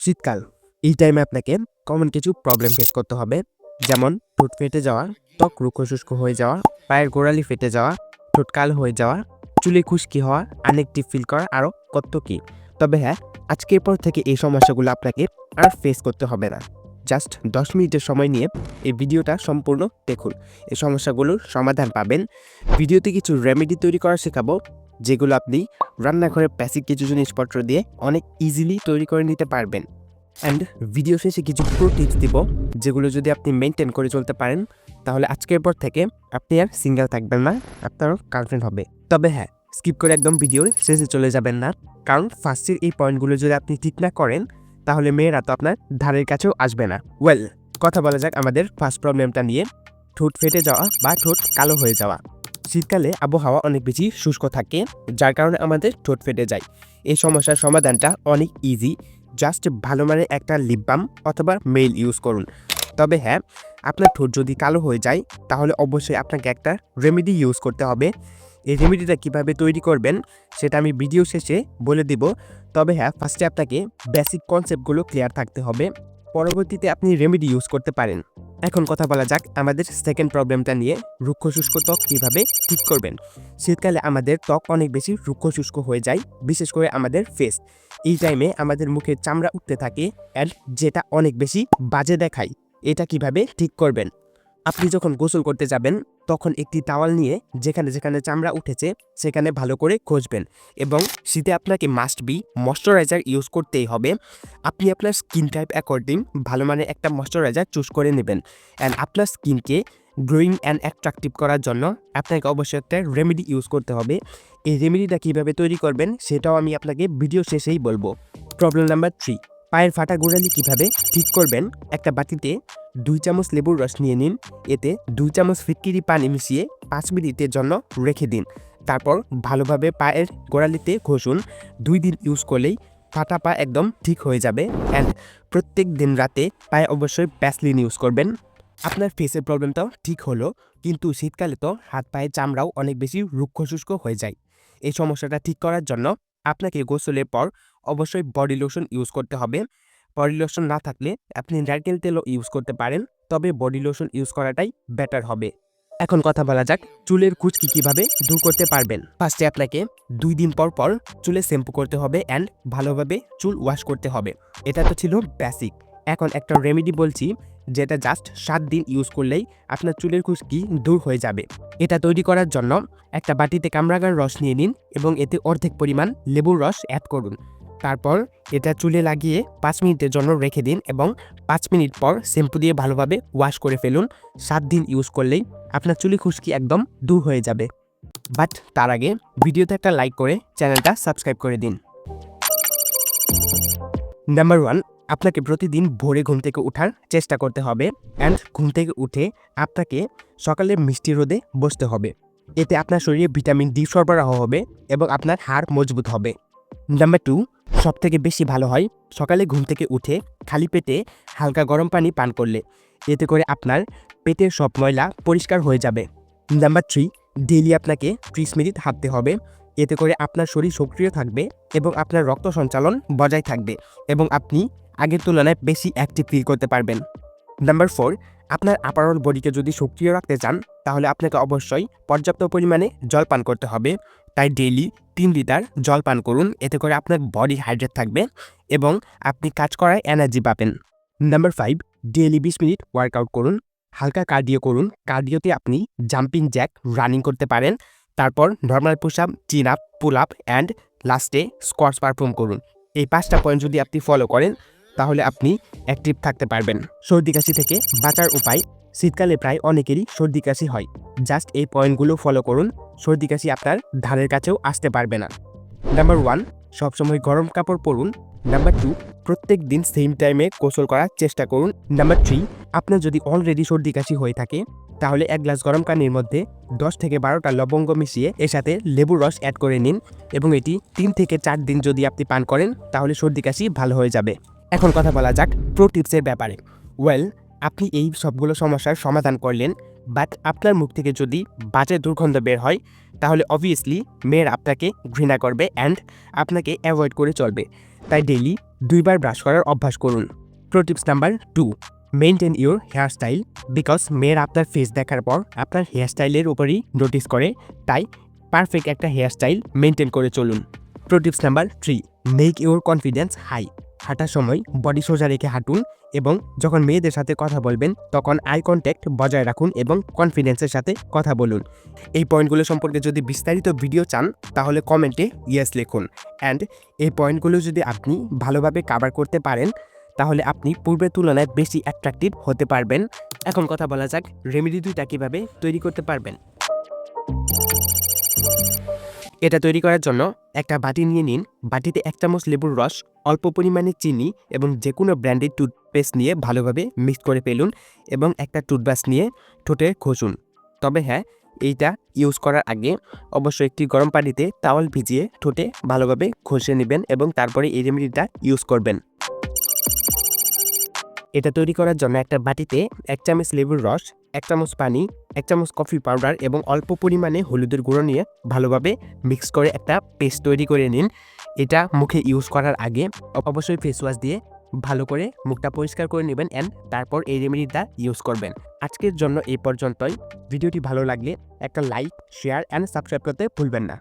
শীতকাল এই টাইমে আপনাকে কমন কিছু প্রবলেম ফেস করতে হবে, যেমন ঠোঁট ফেটে যাওয়া, ত্বক রুক্ষ শুষ্ক হয়ে যাওয়া, পায়ের গোড়ালি ফেটে যাওয়া, ঠোঁট কালো হয়ে যাওয়া, চুলে খুশকি হওয়া, আনএক্টিভ ফিল করা, আরও কত কি। তবে হ্যাঁ, আজকের পর থেকে এই সমস্যাগুলো আপনাকে আর ফেস করতে হবে না। জাস্ট 10 মিনিটের সময় নিয়ে এই ভিডিওটা সম্পূর্ণ দেখুন, এই সমস্যাগুলোর সমাধান পাবেন। ভিডিওতে কিছু রেমেডি তৈরি করা শেখাবো, যেগুলো আপনি রান্নাঘরে বেসিক কিছু জিনিসপত্র দিয়ে অনেক ইজিলি তৈরি করে নিতে পারবেন। অ্যান্ড ভিডিও শেষে কিছু প্রো টিপস দিব, যেগুলো যদি আপনি মেনটেন করে চলতে পারেন, তাহলে আজকের পর থেকে আপনি আর সিঙ্গেল থাকবেন না, আপনারও গার্লফ্রেন্ড হবে। তবে হ্যাঁ, স্কিপ করে একদম ভিডিওর শেষে চলে যাবেন না, কারণ ফার্স্টের এই পয়েন্টগুলো যদি আপনি ঠিক না করেন, তাহলে মেয়েরা তো আপনার ধারের কাছেও আসবে না। ওয়েল, কথা বলা যাক আমাদের ফার্স্ট প্রবলেমটা নিয়ে, ঠোঁট ফেটে যাওয়া বা ঠোঁট কালো হয়ে যাওয়া। শীতকালে আবহাওয়া অনেক বেশি শুষ্ক থাকে, যার কারণে আমাদের ঠোঁট ফেটে যায়। এই সমস্যার সমাধানটা অনেক ইজি, জাস্ট ভালো মানের একটা লিপ বাম অথবা মেল ইউজ করুন। তবে হ্যাঁ, আপনার ঠোঁট যদি কালো হয়ে যায়, তাহলে অবশ্যই আপনাকে একটা রেমেডি ইউজ করতে হবে। এই রেমেডিটা কীভাবে তৈরি করবেন সেটা আমি ভিডিও শেষে বলে দিব। তবে হ্যাঁ, ফার্স্টে আপনাকে বেসিক কনসেপ্টগুলো ক্লিয়ার থাকতে হবে, পরবর্তীতে আপনি রেমেডি ইউজ করতে পারেন। এখন কথা বলা যাক আমাদের সেকেন্ড প্রবলেমটা নিয়ে, রুক্ষ শুষ্ক ত্বক কীভাবে ঠিক করবেন। শীতকালে আমাদের ত্বক অনেক বেশি রুক্ষ শুষ্ক হয়ে যায়, বিশেষ করে আমাদের ফেস। এই টাইমে আমাদের মুখের চামড়া উঠতে থাকে, অ্যান্ড যেটা অনেক বেশি বাজে দেখায়। এটা কিভাবে ঠিক করবেন? আপনি যখন গোসল করতে যাবেন, তখন একটি টাওয়াল নিয়ে যেখানে যেখানে চামড়া উঠেছে সেখানে ভালো করে ঘষবেন, এবং শীতে আপনাকে মাস্ট বি ময়শ্চারাইজার ইউজ করতেই হবে। আপনি আপনার স্কিন টাইপ অ্যাকর্ডিং ভালো মানের একটা ময়শ্চারাইজার চুজ করে নেবেন, অ্যান্ড আপনার স্কিনকে গ্লোয়িং অ্যান্ড অ্যাট্রাকটিভ করার জন্য আপনাকে অবশ্যই একটা রেমেডি ইউজ করতে হবে। এই রেমেডিটা কীভাবে তৈরি করবেন সেটাও আমি আপনাকে ভিডিও শেষেই বলবো। প্রবলেম নাম্বার 3, পায়ের ফাটা গোড়ালি কীভাবে ঠিক করবেন। একটা বাটিতে 2 চামচ লেবুর রস নিয়ে নিন, এতে 2 চামচ ফিটকিরি পানি মিশিয়ে 5 মিনিটের জন্য রেখে দিন। তারপর ভালোভাবে পায়ের গোড়ালিতে ঘষুন। 2 দিন ইউজ করলেই ফাটা পা একদম ঠিক হয়ে যাবে। অ্যান্ড প্রত্যেক দিন রাতে পায়ে অবশ্যই ভ্যাসলিন ইউজ করবেন। আপনার ফেসের প্রবলেমটাও ঠিক হলো, কিন্তু শীতকালে তো হাত পায়ের চামড়াও অনেক বেশি রুক্ষ শুষ্ক হয়ে যায়। এই সমস্যাটা ঠিক করার জন্য আপনাকে গোসলের পর অবশ্যই বডি লোশন ইউজ করতে হবে। বডি লোশন না থাকলে আপনি নারকেল তেলও ইউজ করতে পারেন, তবে বডি লোশন ইউজ করাটাই বেটার হবে। এখন কথা বলা যাক চুলের খুশকি কীভাবে দূর করতে পারবেন। ফার্স্টে আপনাকে 2 দিন পর পর চুলে শ্যাম্পু করতে হবে, অ্যান্ড ভালোভাবে চুল ওয়াশ করতে হবে। এটা তো ছিল বেসিক। এখন একটা রেমেডি বলছি, যেটা জাস্ট 7 দিন ইউজ করলেই আপনার চুলের খুশকি দূর হয়ে যাবে। এটা তৈরি করার জন্য একটা বাটিতে কামরাঙার রস নিয়ে নিন, এবং এতে অর্ধেক পরিমাণ লেবুর রস অ্যাড করুন। তারপর এটা চুলে লাগিয়ে 5 মিনিটের জন্য রেখে দিন, এবং 5 মিনিট পর শ্যাম্পু দিয়ে ভালোভাবে ওয়াশ করে ফেলুন। 7 দিন ইউজ করলেই আপনার চুলে খুশকি একদম দূর হয়ে যাবে। বাট তার আগে ভিডিওতে একটা লাইক করে চ্যানেলটা সাবস্ক্রাইব করে দিন। নাম্বার 1, আপনাকে প্রতিদিন ভোরে ঘুম থেকে ওঠার চেষ্টা করতে হবে, অ্যান্ড ঘুম থেকে উঠে আপনাকে সকালে মিষ্টি রোদে বসতে হবে। এতে আপনার শরীরে ভিটামিন ডি সরবরাহ হবে, এবং আপনার হাড় মজবুত হবে। নাম্বার 2, সবথেকে বেশি ভালো হয় সকালে ঘুম থেকে উঠে খালি পেটে হালকা গরম পানি পান করলে। এতে করে আপনার পেটের সব ময়লা পরিষ্কার হয়ে যাবে। নাম্বার 3, ডেইলি আপনাকে 30 মিনিট হাঁটতে হবে। এতে করে আপনার শরীর সক্রিয় থাকবে, এবং আপনার রক্ত সঞ্চালন বজায় থাকবে, এবং আপনি আগের তুলনায় বেশি অ্যাক্টিভ ফিল করতে পারবেন। নাম্বার 4, আপনার আপারল বডিকে যদি সক্রিয় রাখতে চান, তাহলে আপনাকে অবশ্যই পর্যাপ্ত পরিমাণে জল পান করতে হবে। তাই ডেইলি 3 লিটার জল পান করুন, এতে করে আপনার বডি হাইড্রেট থাকবে, এবং আপনি কাজ করায় এনার্জি পাবেন। নাম্বার 5, ডেইলি 20 মিনিট ওয়ার্কআউট করুন, হালকা কার্ডিও করুন। কার্ডিওতে আপনি জাম্পিং জ্যাক, রানিং করতে পারেন। তারপর নর্মাল পুশ আপ, চিন আপ, পুল আপ, অ্যান্ড লাস্টে স্কোয়াটস পারফর্ম করুন। এই 5টা পয়েন্ট যদি আপনি ফলো করেন, তাহলে আপনি অ্যাক্টিভ থাকতে পারবেন। সর্দি কাশি থেকে বাঁচার উপায়, শীতকালে প্রায় অনেকেরই সর্দি কাশি হয়। জাস্ট এই পয়েন্টগুলো ফলো করুন, সর্দি কাশি আপনার ধারের কাছেও আসতে পারবে না। নাম্বার 1, সবসময় গরম কাপড় পরুন। নাম্বার 2, প্রত্যেক দিন সেম টাইমে গোসল করার চেষ্টা করুন। নাম্বার 3, আপনার যদি অলরেডি সর্দি কাশি হয়ে থাকে, তাহলে 1 গ্লাস গরম পানির মধ্যে 10 থেকে 12টা লবঙ্গ মিশিয়ে এর সাথে লেবুর রস অ্যাড করে নিন, এবং এটি 3 থেকে 4 দিন যদি আপনি পান করেন, তাহলে সর্দি কাশি ভালো হয়ে যাবে। এখন কথা বলা যাক প্রো টিপসের ব্যাপারে। ওয়েল, আপনি এই সবগুলো সমস্যার সমাধান করলেন, বাট আপনার মুখ থেকে যদি বাজে দুর্গন্ধ বের হয়, তাহলে অবভিয়াসলি মেয়েরা আপনাকে ঘৃণা করবে, অ্যান্ড আপনাকে অ্যাভয়েড করে চলবে। তাই ডেইলি 2 বার ব্রাশ করার অভ্যাস করুন। Pro tips number 2, maintain your hair style because মেয়েরা আপনার ফেস দেখার পর আপনার হেয়ার স্টাইলের উপরই নোটিস করে, তাই পারফেক্ট একটা হেয়ার স্টাইল মেনটেন করে চলুন। Pro tips number 3, make your confidence high. হাঁটার সময় বডি সোজা রেখে হাঁটুন এবং যখন মেয়েদের সাথে কথা বলবেন তখন আই কন্ট্যাক্ট বজায় রাখুন এবং কনফিডেন্সের সাথে কথা বলুন। এই পয়েন্টগুলো সম্পর্কে যদি বিস্তারিত ভিডিও চান তাহলে কমেন্টে ইয়েস লিখুন। অ্যান্ড এই পয়েন্টগুলো যদি আপনি ভালোভাবে কভার করতে পারেন তাহলে আপনি পূর্বের তুলনায় বেশি অ্যাট্রাকটিভ হতে পারবেন। এখন কথা বলা যাক রেমেডি 2টা কীভাবে তৈরি করতে পারবেন। এটা তৈরি করার জন্য একটা বাটি নিয়ে নিন। বাটিতে 1 চামচ লেবুর রস, অল্প পরিমাণে চিনি এবং যে কোনো ব্র্যান্ডের টুথপেস্ট নিয়ে ভালোভাবে মিক্স করে ফেলুন এবং একটা টুথব্রাশ নিয়ে ঠোঁটে ঘষুন। তবে হ্যাঁ, এইটা ইউজ করার আগে অবশ্যই একটি গরম পানিতে টাওয়াল ভিজিয়ে ঠোঁটে ভালোভাবে ঘষে নেবেন এবং তারপরে এই রেমেডিটা ইউজ করবেন। এটা তৈরি করার জন্য একটা বাটিতে 1 চামচ লেবুর রস, 1 চামচ পানি, 1 চামচ কফি পাউডার এবং অল্প পরিমাণে হলুদের গুঁড়ো নিয়ে ভালোভাবে মিক্স করে একটা পেস্ট তৈরি করে নিন। এটা মুখে ইউজ করার আগে অবশ্যই ফেস ওয়াশ দিয়ে ভালো করে মুখটা পরিষ্কার করে নেবেন অ্যান্ড তারপর এই রেমেডিটা ইউজ করবেন। আজকের জন্য এই পর্যন্তই। ভিডিওটি ভালো লাগলে একটা লাইক, শেয়ার অ্যান্ড সাবস্ক্রাইব করতে ভুলবেন না।